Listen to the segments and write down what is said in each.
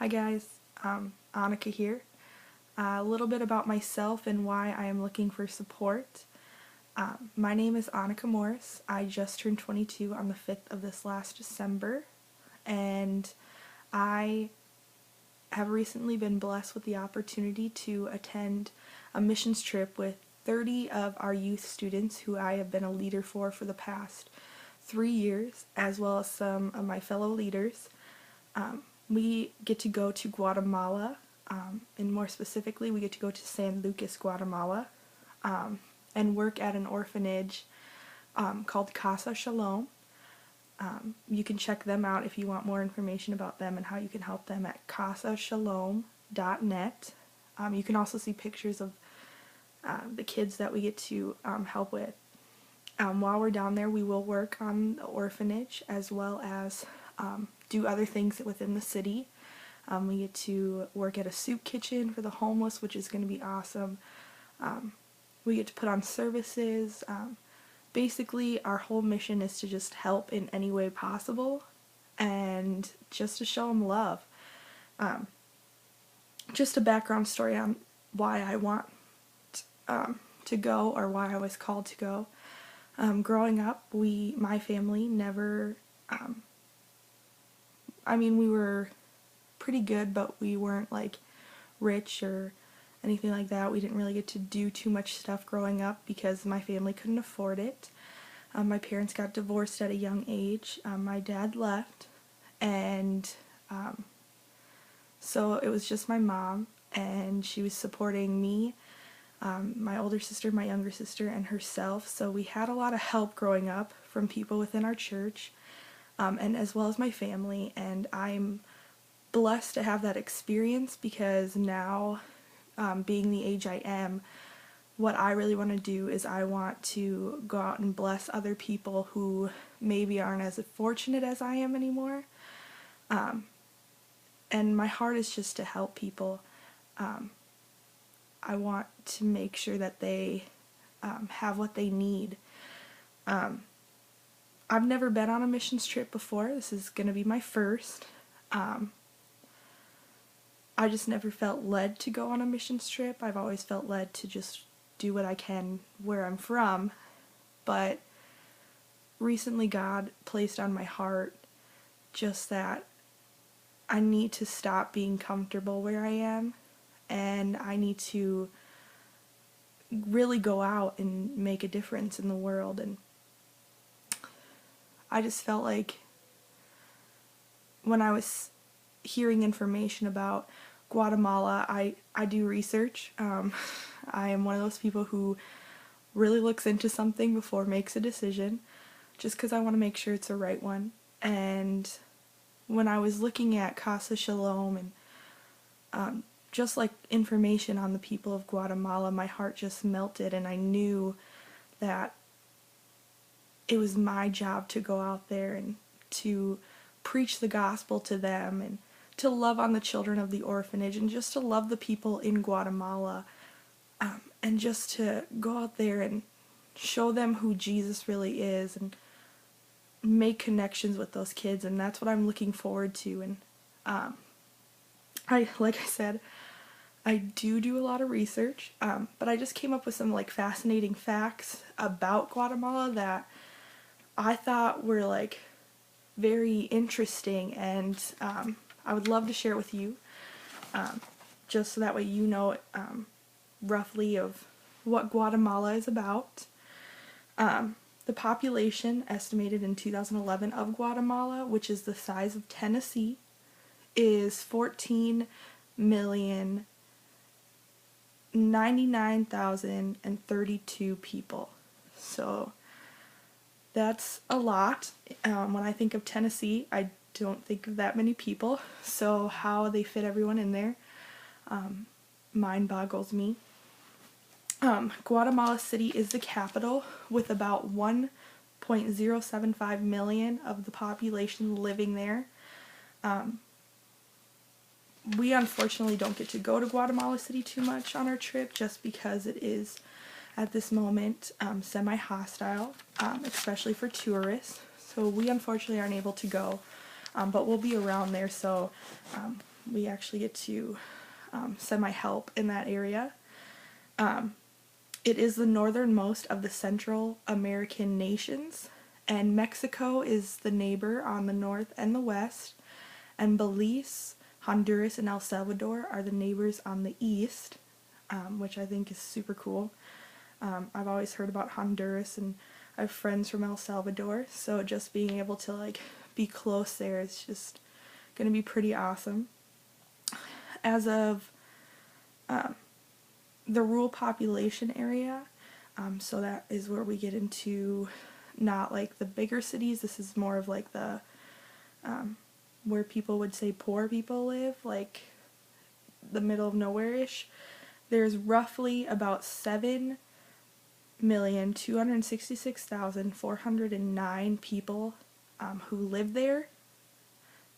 Hi guys, Anika here. A little bit about myself and why I am looking for support. My name is Anika Morris. I just turned 22 on the 5th of this last December, and I have recently been blessed with the opportunity to attend a missions trip with 30 of our youth students who I have been a leader for the past 3 years, as well as some of my fellow leaders. We get to go to Guatemala, and more specifically, we get to go to San Lucas, Guatemala, and work at an orphanage called Casa Shalom. You can check them out if you want more information about them and how you can help them at casashalom.net. You can also see pictures of the kids that we get to help with. While we're down there, we will work on the orphanage as well as do other things within the city. We get to work at a soup kitchen for the homeless, which is going to be awesome. We get to put on services. Basically, our whole mission is to just help in any way possible and just to show them love. Just a background story on why I want to go, or why I was called to go. Growing up, my family never, we were pretty good, but we weren't like rich or anything like that. We didn't really get to do too much stuff growing up because my family couldn't afford it. My parents got divorced at a young age. My dad left, and so it was just my mom, and she was supporting me, my older sister, my younger sister, and herself. So we had a lot of help growing up from people within our church, and as well as my family, and I'm blessed to have that experience because now, being the age I am, what I really want to do is I want to go out and bless other people who maybe aren't as fortunate as I am anymore. And my heart is just to help people. I want to make sure that they have what they need. I've never been on a missions trip before. This is going to be my first. I just never felt led to go on a missions trip. I've always felt led to just do what I can where I'm from. But recently God placed on my heart just that I need to stop being comfortable where I am, and I need to really go out and make a difference in the world. And I just felt like when I was hearing information about Guatemala, I do research. I am one of those people who really looks into something before makes a decision, just because I want to make sure it's the right one. And when I was looking at Casa Shalom and just like information on the people of Guatemala, my heart just melted, and I knew that it was my job to go out there and to preach the gospel to them, and to love on the children of the orphanage, and just to love the people in Guatemala, and just to go out there and show them who Jesus really is and make connections with those kids. And that's what I'm looking forward to. And like I said, I do a lot of research, but I just came up with some like fascinating facts about Guatemala that I thought were like very interesting, and I would love to share with you, just so that way you know roughly of what Guatemala is about. The population estimated in 2011 of Guatemala, which is the size of Tennessee, is 14,099,032 people. So that's a lot. When I think of Tennessee, I don't think of that many people. So how they fit everyone in there, mind boggles me. Guatemala City is the capital, with about 1.075 million of the population living there. We unfortunately don't get to go to Guatemala City too much on our trip, just because it is, at this moment, semi-hostile, especially for tourists. So we unfortunately aren't able to go. but we'll be around there, so we actually get to semi-help in that area. It is the northernmost of the Central American nations, and Mexico is the neighbor on the north and the west, and Belize, Honduras, and El Salvador are the neighbors on the east, which I think is super cool. I've always heard about Honduras, and I have friends from El Salvador, so just being able to like be close there is just going to be pretty awesome. As of the rural population area, so that is where we get into not like the bigger cities. This is more of like the where people would say poor people live, like the middle of nowhere-ish. There's roughly about 7,266,409 people who live there.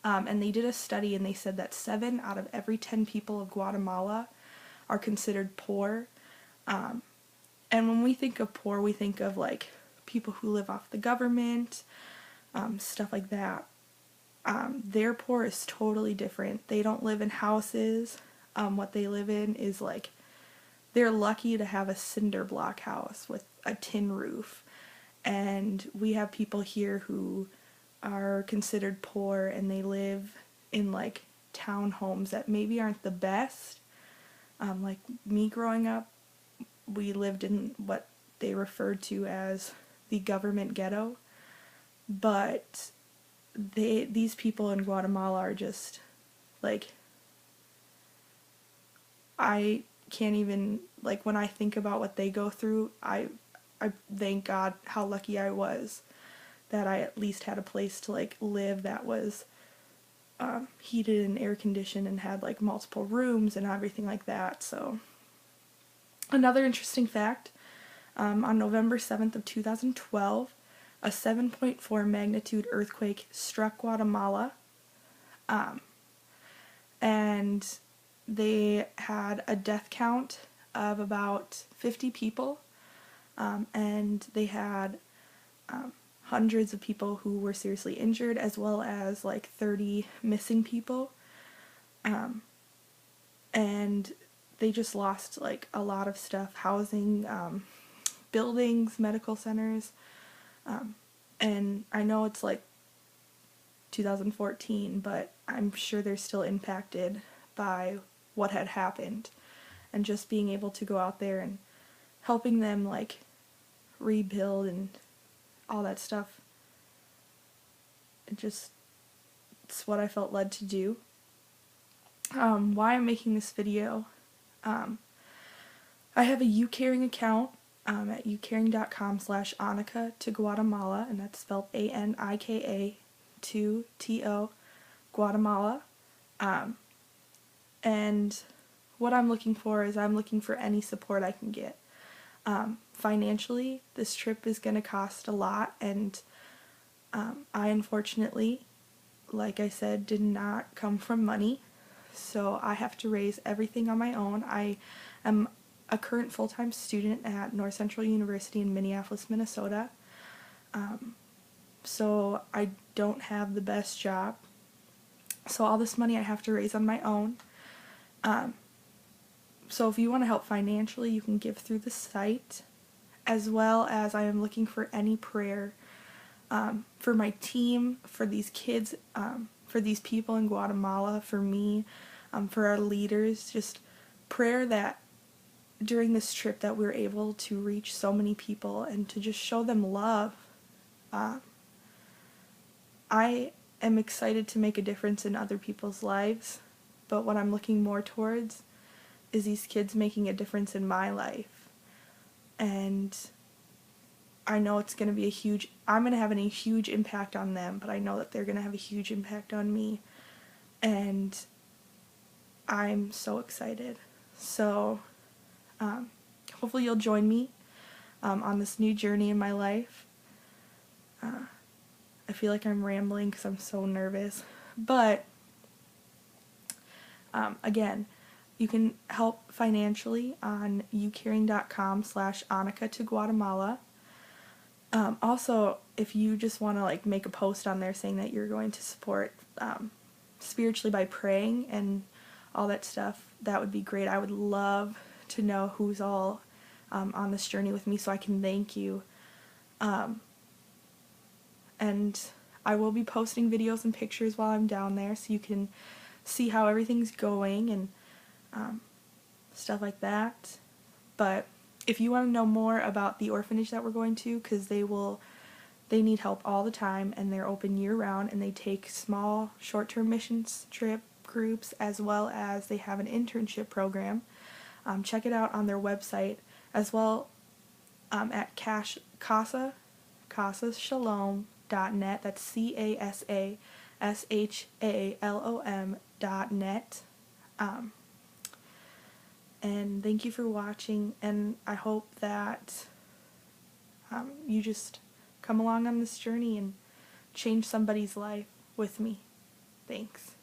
And they did a study and they said that 7 out of every 10 people of Guatemala are considered poor. And when we think of poor, we think of like people who live off the government, stuff like that. Their poor is totally different. They don't live in houses. What they live in is like, they're lucky to have a cinder block house with a tin roof. And we have people here who are considered poor and they live in like townhomes that maybe aren't the best. Like me growing up, we lived in what they referred to as the government ghetto. But these people in Guatemala are just like, I can't even, like, when I think about what they go through, I thank God how lucky I was that I at least had a place to like live that was heated and air conditioned and had like multiple rooms and everything like that. So another interesting fact, on November 7th of 2012, a 7.4 magnitude earthquake struck Guatemala, and they had a death count of about 50 people, and they had hundreds of people who were seriously injured, as well as like 30 missing people, and they just lost like a lot of stuff, housing, buildings, medical centers, and I know it's like 2014, but I'm sure they're still impacted by what had happened, and just being able to go out there and helping them like rebuild and all that stuff, it's what I felt led to do. Why I'm making this video, I have a YouCaring account at youcaring.com/Anika to Guatemala, and that's spelled ANIKA 2TO Guatemala. And what I'm looking for is I'm looking for any support I can get. Financially, this trip is going to cost a lot, and I unfortunately, like I said, did not come from money, so I have to raise everything on my own. I am a current full-time student at North Central University in Minneapolis, Minnesota, so I don't have the best job, so all this money I have to raise on my own. So if you want to help financially, you can give through the site, as well as I am looking for any prayer for my team, for these kids, for these people in Guatemala, for me, for our leaders, just prayer that during this trip that we're able to reach so many people and to just show them love. I am excited to make a difference in other people's lives, but what I'm looking more towards is these kids making a difference in my life. And I know it's going to be I'm going to have a huge impact on them, but I know that they're going to have a huge impact on me. And I'm so excited. So hopefully you'll join me on this new journey in my life. I feel like I'm rambling because I'm so nervous. But again, you can help financially on youcaring.com/Anika to Guatemala. Also, if you just want to like make a post on there saying that you're going to support spiritually by praying and all that stuff, that would be great. I would love to know who's all on this journey with me so I can thank you. And I will be posting videos and pictures while I'm down there so you can see how everything's going and stuff like that. But if you want to know more about the orphanage that we're going to, because they need help all the time, and they're open year-round, and they take small short-term missions trip groups, as well as they have an internship program. Check it out on their website, as well at casashalom.net. That's CASASHALOM.net. And thank you for watching, and I hope that you just come along on this journey and change somebody's life with me. Thanks.